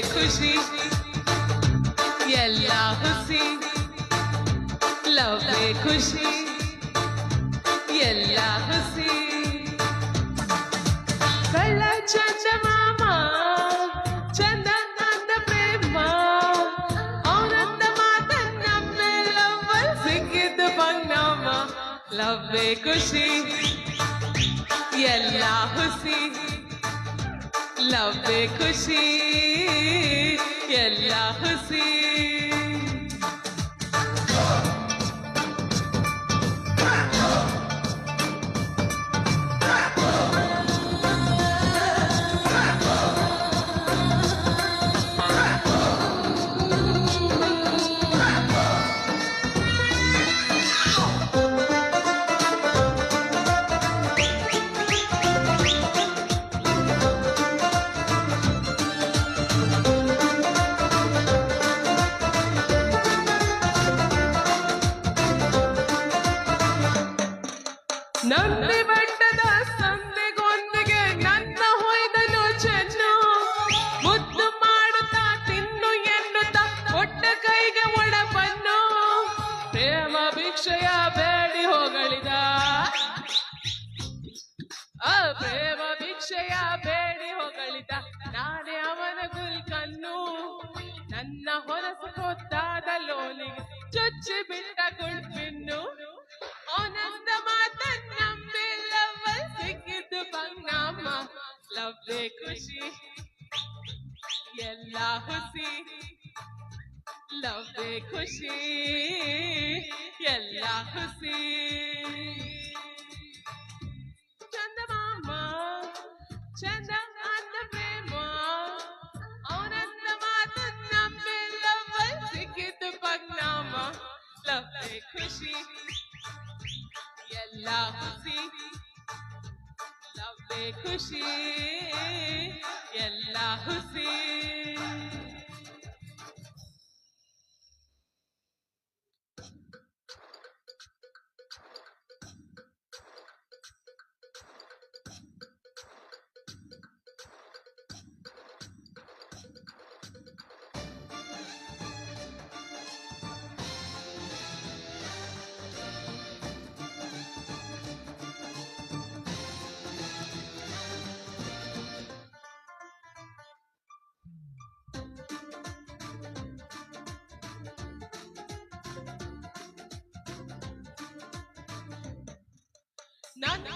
ಖುಷಿ ಎಲ್ಲ ಹುಸಿ ಲವ್ವೇ ಖುಷಿ ಎಲ್ಲ ಹುಸಿ ಕಳ್ಳ ಚಂದ ಮಾಮ ಚಂದ ನಂದ ಪ್ರೇಮ ಅವನಂದ ಮಾತನ್ನ ಲವ್ವಲ್ ಸಿಕ್ಕಿದ್ದು ಪರಿಣಾಮ ಲವ್ವೇ ಖುಷಿ ಎಲ್ಲ ಹುಸಿ ಲವ್ವೇ ಖುಷಿ ಎಲ್ಲ ಹುಸಿ ನಂದಿ ಬೆಟ್ಟದ ಸಂದೆಗೊಂದಿಗೆ ನನ್ನ ಹೊಯ್ದನು ಚೆನ್ನು ಮುದ್ದು ಮಾಡುತ್ತಾ ತಿನ್ನು ಎನ್ನುತ್ತಾ ಒಟ್ಟ ಕೈಗೆ ಒಡಪನ್ನು ಪ್ರೇಮ ಭಿಕ್ಷೆಯ ಬೇಡಿ ಹೋಗಳಿದ ಪ್ರೇಮ ಭಿಕ್ಷೆಯ ಬೇಡಿ ಹೋಗಳಿದ ನಾನೇ ಅವನ ಗುಲ್ಕನ್ನು ನನ್ನ ಹೊರಸು ಗೊತ್ತಾದ ಲೋಲಿಗೆ ಚುಚ್ಚಿ ಬಿಟ್ಟ ಗುಡ್ಪಿನ್ನು ಅವನಂದ ಮಾತನ್ನ ಲವ್ವಲ್ ಸಿಕ್ಕಿದ್ದು ಪರಿಣಾಮ ಲವ್ವೇ ಖುಷಿ ಎಲ್ಲ ಹುಸಿ ಲವ್ವೇ ಖುಷಿ ಎಲ್ಲ ಹುಸಿ ಚಂದ ಮಾಮ ಚಂದ ಅಂದ ಪ್ರೇಮ ಅವನಂದ ಮಾತನ್ನ ಲವ್ವಲ್ ಸಿಕ್ಕಿದ್ದು ಪರಿಣಾಮ ಲವ್ವೇ ಖುಷಿ ಎಲ್ಲ ಹುಸಿ ಲವ್ವೇ ಖುಷಿ ಎಲ್ಲ ಹುಸಿ ನನ್ನ